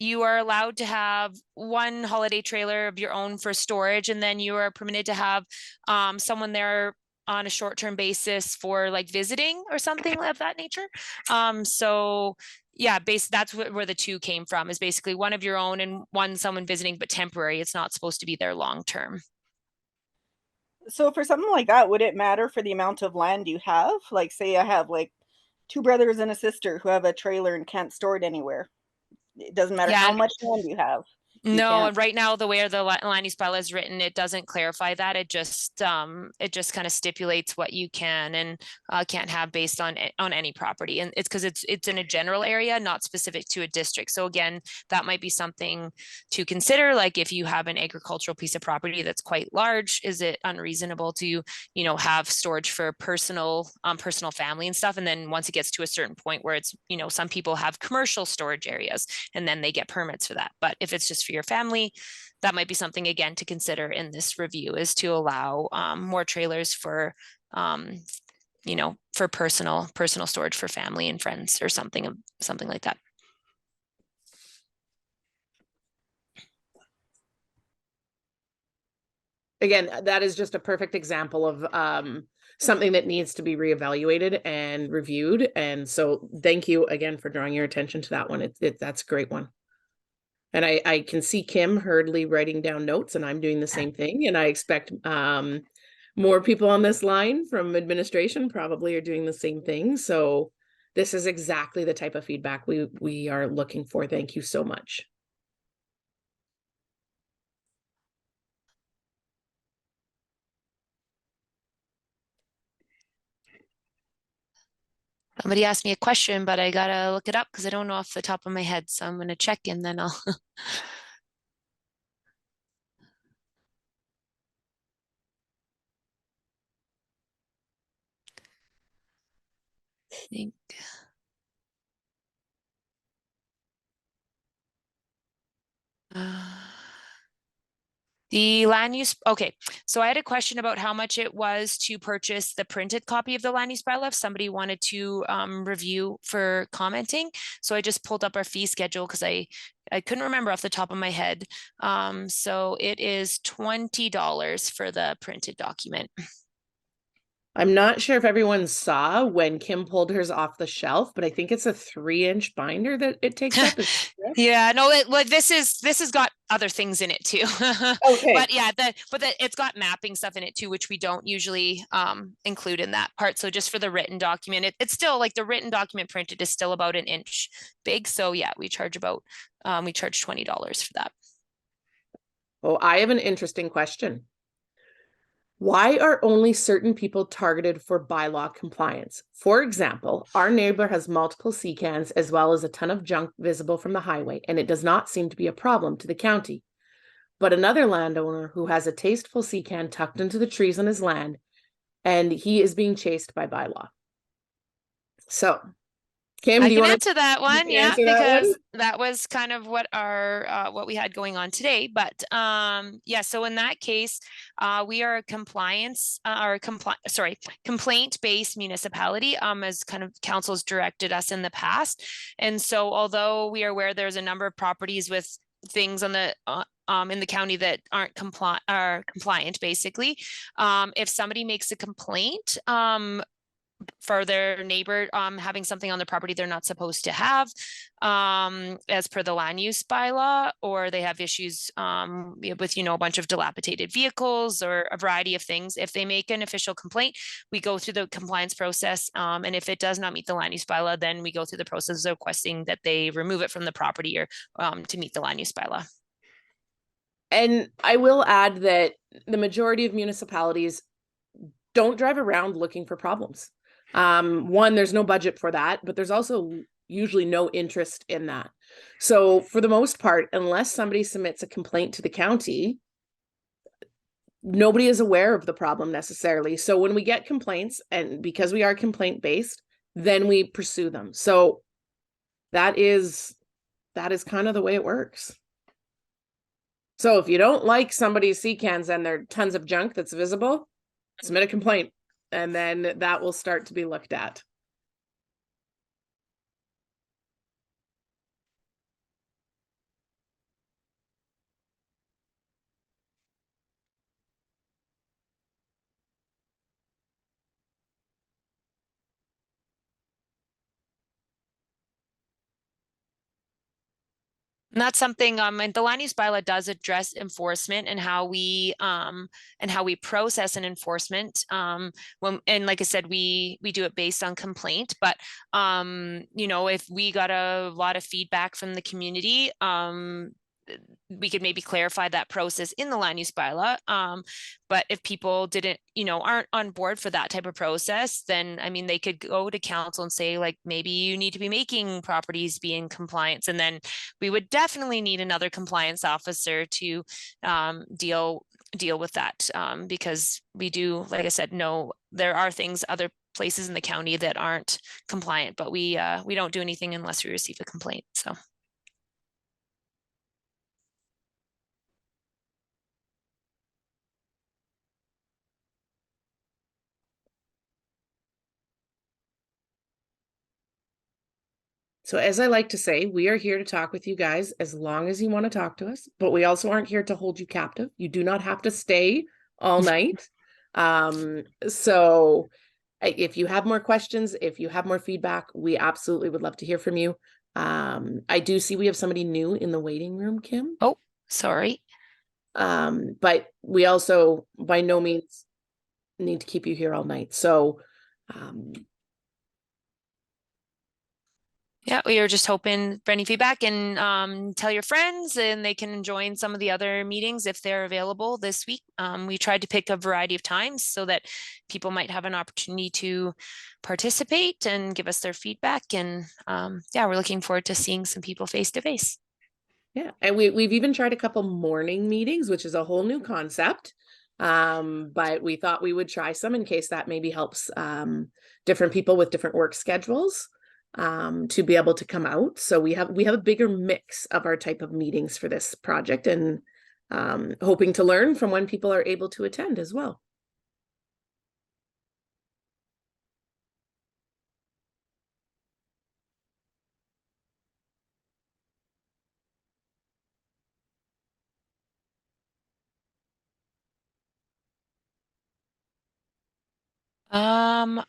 you are allowed to have one holiday trailer of your own for storage, and then you are permitted to have someone there on a short-term basis for like visiting or something of that nature. So yeah, that's where the 2 came from, is basically one of your own and one someone visiting, but temporary. It's not supposed to be there long term. So for something like that, would it matter for the amount of land you have? Like, say I have like 2 brothers and a sister who have a trailer and can't store it anywhere. It doesn't matter how much land you have. No, right now the way the land use bylaw is written, it doesn't clarify that. It just kind of stipulates what you can and can't have based on any property, and it's because it's in a general area, not specific to a district. So again, that might be something to consider. Like if you have an agricultural piece of property that's quite large, is it unreasonable to have storage for personal family and stuff? And then once it gets to a certain point where it's some people have commercial storage areas, and then they get permits for that. But if it's just for your family, that might be something again to consider in this review, is to allow more trailers for for personal storage for family and friends or something like that. again, that is just a perfect example of something that needs to be reevaluated and reviewed. And so thank you again for drawing your attention to that one. That's a great one. And I can see Kim hurriedly writing down notes, and I'm doing the same thing. And I expect more people on this line from administration probably are doing the same thing. So this is exactly the type of feedback we are looking for. Thank you so much. Somebody asked me a question, but I gotta look it up because I don't know off the top of my head. So I'm gonna check and then I'll think. The land use, okay, so I had a question about how much it was to purchase the printed copy of the land use bylaw. If somebody wanted to review for commenting. So I just pulled up our fee schedule because I couldn't remember off the top of my head. So it is $20 for the printed document. I'm not sure if everyone saw when Kim pulled hers off the shelf, but I think it's a 3-inch binder that it takes up. Yeah, no, this has got other things in it too. Okay. But yeah, it's got mapping stuff in it too, which we don't usually include in that part. So just for the written document, it's still like the written document printed is still about 1 inch big. So yeah, we charge $20 for that. Oh, I have an interesting question. Why are only certain people targeted for bylaw compliance? For example, our neighbor has multiple sea cans as well as a ton of junk visible from the highway, and it does not seem to be a problem to the county. But another landowner who has a tasteful sea can tucked into the trees on his land, and he is being chased by bylaw. So, Kim, I do you can want answer that one, yeah, answer that one? because that was kind of what our what we had going on today. But yeah, so in that case, we are a complaint-based municipality, as kind of council's directed us in the past. And so, although we are aware there's a number of properties with things on the in the county that aren't compliant, basically, if somebody makes a complaint, for their neighbor having something on their property they're not supposed to have, as per the land use bylaw, or they have issues with a bunch of dilapidated vehicles or a variety of things. If they make an official complaint, we go through the compliance process, and if it does not meet the land use bylaw, then we go through the process of requesting that they remove it from the property or to meet the land use bylaw. And I will add that the majority of municipalities don't drive around looking for problems. One, there's no budget for that, but there's also usually no interest in that. So for the most part, unless somebody submits a complaint to the county, nobody is aware of the problem necessarily. So when we get complaints, and because we are complaint based, then we pursue them. So that is kind of the way it works. So if you don't like somebody's sea cans and there are tons of junk that's visible, submit a complaint, and then that will start to be looked at. And that's something, and the land use bylaw does address enforcement and how we process an enforcement. And like I said, we do it based on complaint, but if we got a lot of feedback from the community, we could maybe clarify that process in the land use bylaw. But if people aren't on board for that type of process, then I mean, they could go to council and say, like, maybe you need to be making properties be in compliance. And then we would definitely need another compliance officer to deal with that, because we do, like I said, know there are things other places in the county that aren't compliant, but we don't do anything unless we receive a complaint. So. So as I like to say, we are here to talk with you guys as long as you want to talk to us, but we also aren't here to hold you captive. You do not have to stay all night. So if you have more questions, if you have more feedback, we absolutely would love to hear from you. I do see we have somebody new in the waiting room, Kim. Oh, sorry. But we also by no means need to keep you here all night. So, Yeah, we were just hoping for any feedback, and tell your friends, and they can join some of the other meetings if they're available this week. We tried to pick a variety of times so that people might have an opportunity to participate and give us their feedback. And yeah, we're looking forward to seeing some people face to face. yeah, and we've even tried a couple morning meetings, which is a whole new concept. But we thought we would try some in case that maybe helps different people with different work schedules to be able to come out. So we have a bigger mix of our type of meetings for this project, and hoping to learn from when people are able to attend as well. Um,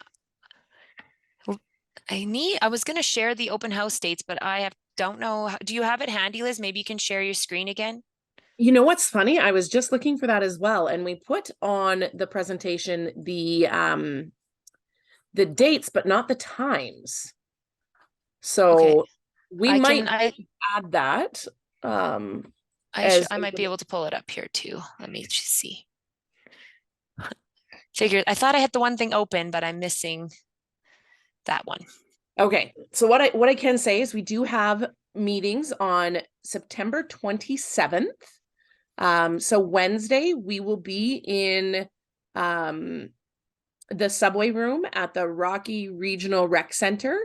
I was going to share the open house dates, but don't know. Do you have it handy, Liz? Maybe you can share your screen again. You know what's funny? I was just looking for that as well, and we put on the presentation the dates, but not the times. So Okay. we might add that. I might be able to pull it up here too. Let me just see. I thought I had the one thing open, but I'm missing that one. Okay, so what I can say is we do have meetings on September 27th. So Wednesday we will be in the subway room at the Rocky Regional Rec Center.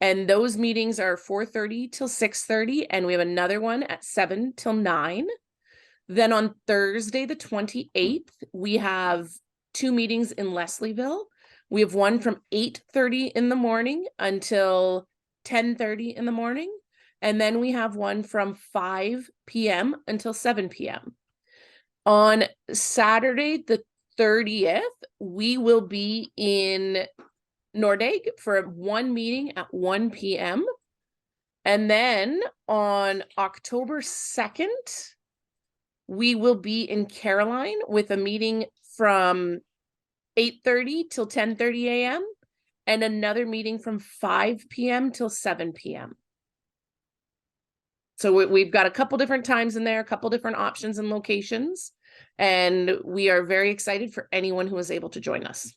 And those meetings are 4:30 till 6:30, and we have another one at 7 till 9. Then on Thursday, the 28th, we have 2 meetings in Leslieville. We have one from 8:30 in the morning until 10:30 in the morning. And then we have one from 5 p.m. until 7 p.m. On Saturday, the 30th, we will be in Nordegg for one meeting at 1 p.m. And then on October 2nd, we will be in Caroline with a meeting from 8:30 till 10:30 a.m. and another meeting from 5 p.m. till 7 p.m. So we've got a couple different times in there, a couple different options and locations, and we are very excited for anyone who is able to join us.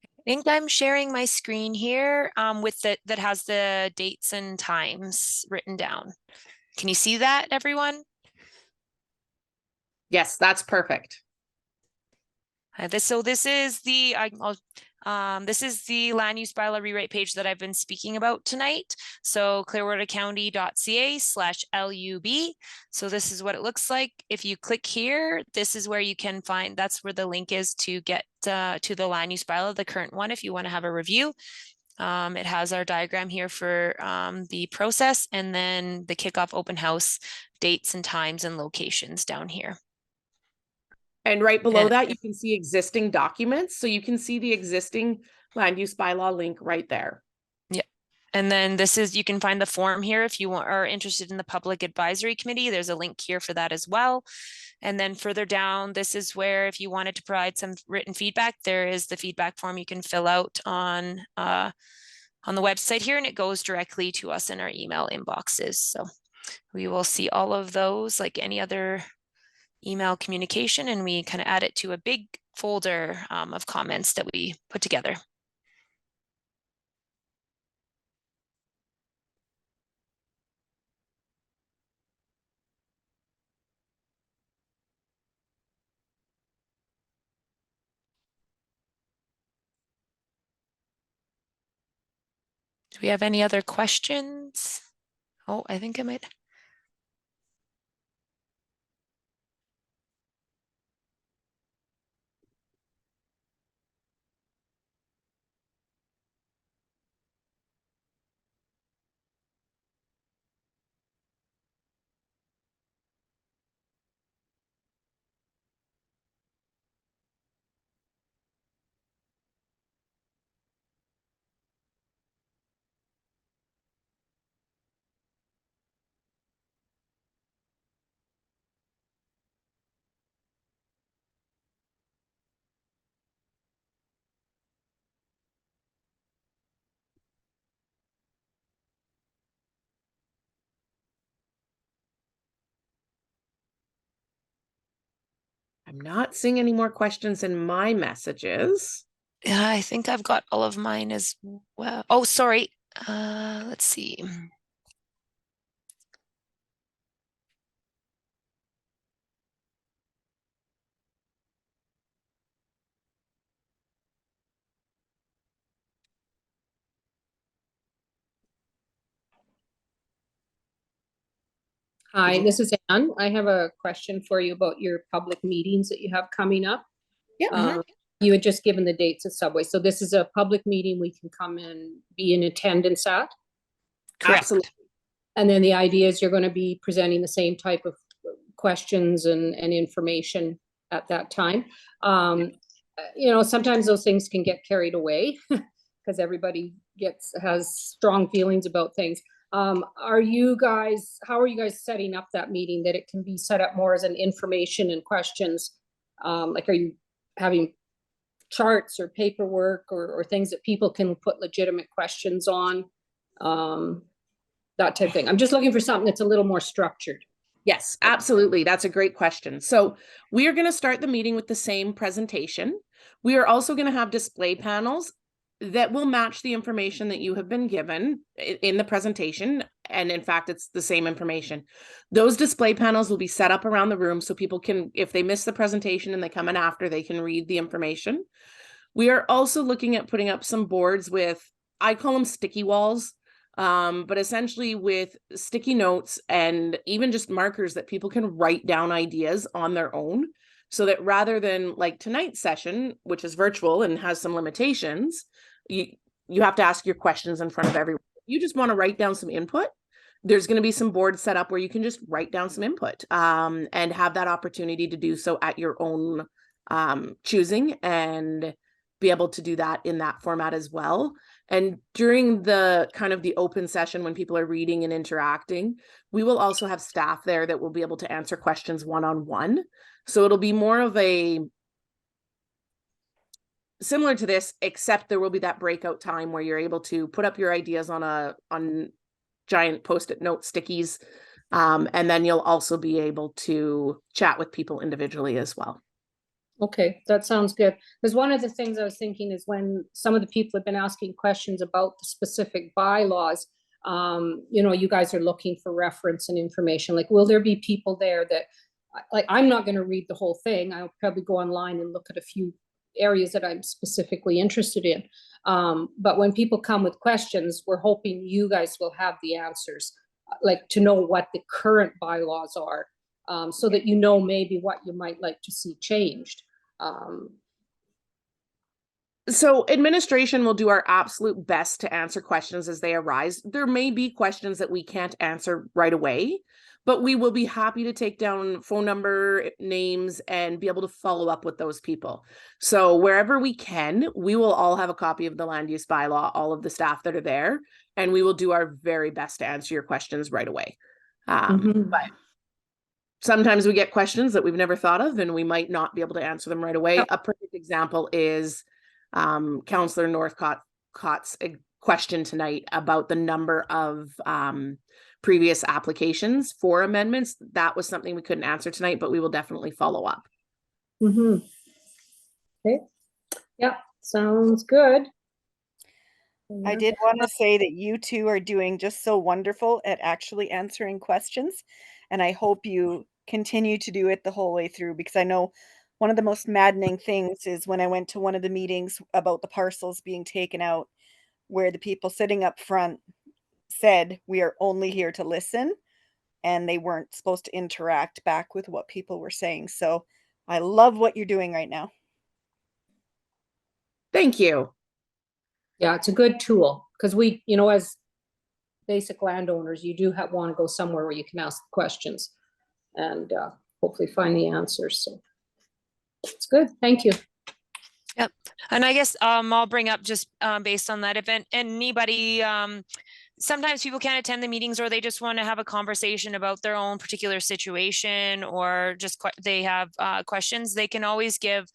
I think I'm sharing my screen here that has the dates and times written down. Can you see that, everyone? Yes, that's perfect. This is the this is the land use bylaw rewrite page that I've been speaking about tonight. So clearwatercounty.ca/LUB. So this is what it looks like. If you click here, this is where you can find, that's where the link is to get to the land use bylaw, the current one, if you want to have a review. It has our diagram here for the process, and then the kickoff open house dates and times and locations down here. And right below that, you can see existing documents. So you can see the existing land use bylaw link right there. Yeah. And then you can find the form here if you are interested in the public advisory committee. There's a link here for that as well. And then further down, this is where if you wanted to provide some written feedback, there is the feedback form you can fill out on the website here, and it goes directly to us in our email inboxes. So we will see all of those like any other email communication, and we kind of add it to a big folder of comments that we put together. Do we have any other questions? Oh, I think I might. I'm not seeing any more questions in my messages. Yeah, I think I've got all of mine as well. Oh, sorry. Let's see. Hi, this is Anne. I have a question for you about your public meetings that you have coming up. Yeah. You had just given the dates of Subway. So this is a public meeting we can come and be in attendance at. Correct. Absolutely. And then the idea is you're going to be presenting the same type of questions and information at that time. You know, sometimes those things can get carried away because everybody has strong feelings about things. How are you guys setting up that meeting that it can be set up more as an information and questions? Like, are you having charts or paperwork or things that people can put legitimate questions on? That type of thing. I'm just looking for something that's a little more structured. Yes, absolutely. That's a great question. So we are going to start the meeting with the same presentation. We are also going to have display panels that will match the information that you have been given in the presentation. And in fact, it's the same information. Those display panels will be set up around the room so people can, if they miss the presentation and they come in after, they can read the information. We are also looking at putting up some boards with, I call them sticky walls, but essentially with sticky notes and even just markers that people can write down ideas on their own, so that rather than like tonight's session, which is virtual and has some limitations, you have to ask your questions in front of everyone. You just want to write down some input. There's going to be some boards set up where you can just write down some input and have that opportunity to do so at your own choosing, and be able to do that in that format as well. And during the kind of the open session, when people are reading and interacting, we will also have staff there that will be able to answer questions one-on-one. So it'll be more of a similar to this, except there will be that breakout time where you're able to put up your ideas on giant post-it note stickies. And then you'll also be able to chat with people individually as well. Okay, that sounds good. Because one of the things I was thinking is when some of the people have been asking questions about the specific bylaws, you know, you guys are looking for reference and information. Like, will there be people there that, like, I'm not going to read the whole thing. I'll probably go online and look at a few areas that I'm specifically interested in. But when people come with questions, we're hoping you guys will have the answers, like to know what the current bylaws are. So that you know maybe what you might like to see changed. So administration will do our absolute best to answer questions as they arise. There may be questions that we can't answer right away, but we will be happy to take down phone number, names, and be able to follow up with those people. So wherever we can, we will all have a copy of the land use bylaw, all of the staff that are there, and we will do our very best to answer your questions right away. But sometimes we get questions that we've never thought of, and we might not be able to answer them right away. A perfect example is Councillor Northcott's question tonight about the number of previous applications for amendments. That was something we couldn't answer tonight, but we will definitely follow up. Okay. Yeah, sounds good. I did want to say that you two are doing just so wonderful at actually answering questions. And I hope you continue to do it the whole way through, because I know one of the most maddening things is when I went to one of the meetings about the parcels being taken out, where the people sitting up front said, we are only here to listen, and they weren't supposed to interact back with what people were saying. So I love what you're doing right now. Thank you. Yeah, it's a good tool because we, you know, as basic landowners, you do want to go somewhere where you can ask questions and hopefully find the answers. So it's good. Thank you. Yep. And I guess I'll bring up just based on that event, anybody sometimes people can't attend the meetings, or they just want to have a conversation about their own particular situation, or just they have questions, they can always give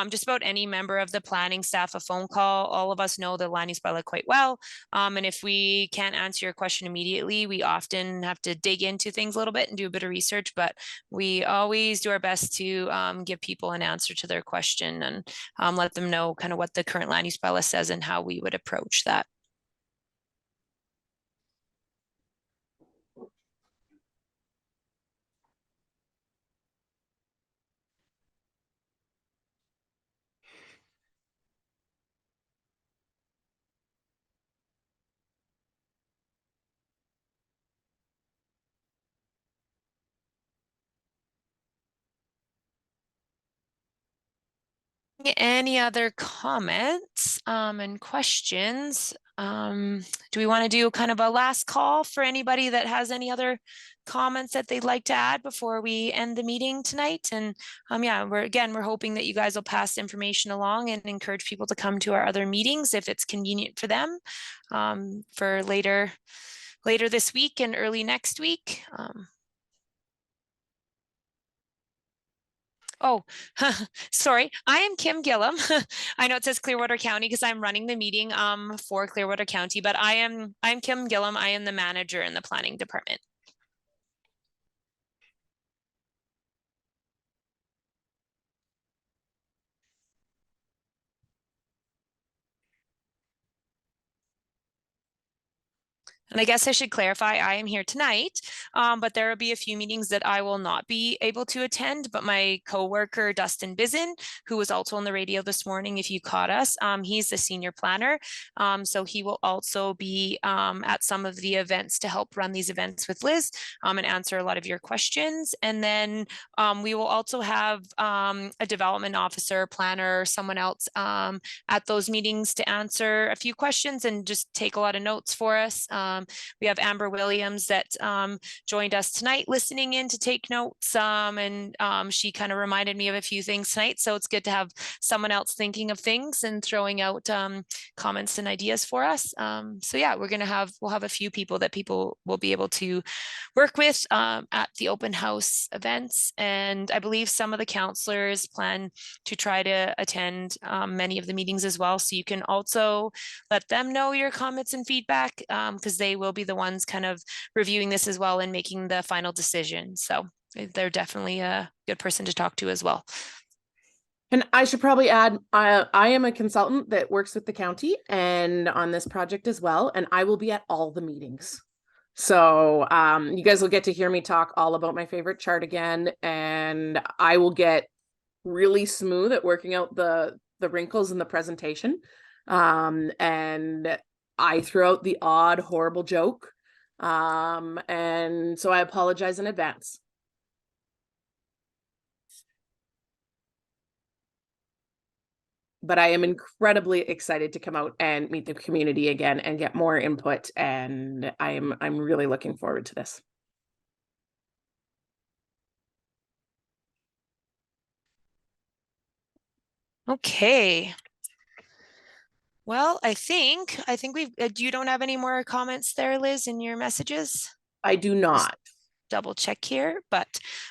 just about any member of the planning staff a phone call. All of us know the land use bylaw quite well. And if we can't answer your question immediately, we often have to dig into things a little bit and do a bit of research, but we always do our best to give people an answer to their question, and let them know kind of what the current land use bylaw says and how we would approach that. Any other comments and questions? Do we want to do kind of a last call for anybody that has any other comments that they'd like to add before we end the meeting tonight? And yeah, we're hoping that you guys will pass information along and encourage people to come to our other meetings if it's convenient for them, for later this week and early next week. Oh, sorry. I am Kim Gillum. I know it says Clearwater County because I'm running the meeting for Clearwater County, but I'm Kim Gillum. I am the manager in the planning department. And I guess I should clarify, I am here tonight, but there will be a few meetings that I will not be able to attend, but my coworker, Dustin Bizen, who was also on the radio this morning, if you caught us, he's the senior planner. So he will also be at some of the events to help run these events with Liz and answer a lot of your questions. And then we will also have a development officer, planner, someone else at those meetings to answer a few questions and just take a lot of notes for us. We have Amber Williams that joined us tonight listening in to take notes, and she kind of reminded me of a few things tonight. So it's good to have someone else thinking of things and throwing out comments and ideas for us. So yeah, we'll have a few people that people will be able to work with at the open house events. And I believe some of the counselors plan to try to attend many of the meetings as well. So you can also let them know your comments and feedback, because they will be the ones kind of reviewing this as well and making the final decision. So they're definitely a good person to talk to as well. And I should probably add, I am a consultant that works with the county and on this project as well, and I will be at all the meetings. So you guys will get to hear me talk all about my favorite chart again, and I will get really smooth at working out the wrinkles in the presentation. And I threw out the odd, horrible joke. And so I apologize in advance. But I am incredibly excited to come out and meet the community again and get more input. And I'm really looking forward to this. Okay. Well, I think we've, you don't have any more comments there, Liz, in your messages? I do not. Double check here, but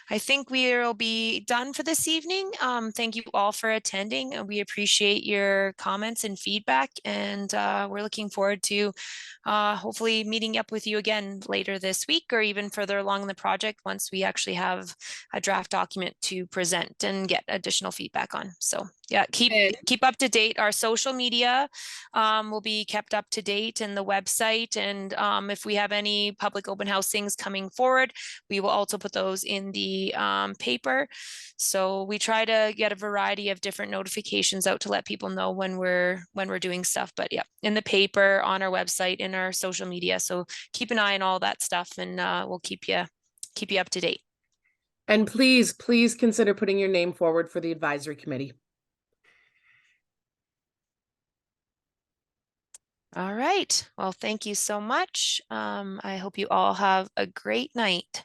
I think we'll be done for this evening. Thank you all for attending. We appreciate your comments and feedback, and we're looking forward to hopefully meeting up with you again later this week, or even further along in the project once we actually have a draft document to present and get additional feedback on. So yeah, keep up to date. Our social media will be kept up to date, and the website, and if we have any public open house things coming forward, we will also put those in the paper. So we try to get a variety of different notifications out to let people know when we're doing stuff. But yeah, in the paper, on our website, in our social media. So keep an eye on all that stuff, and we'll keep you up to date. And please consider putting your name forward for the advisory committee. All right. Well, thank you so much. I hope you all have a great night.